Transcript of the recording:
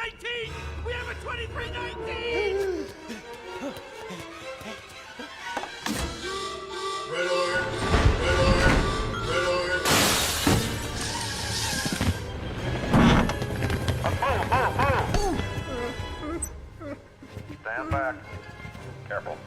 2319! We have a 2319! Red alert! Red alert! Red alert! Stand back. Careful.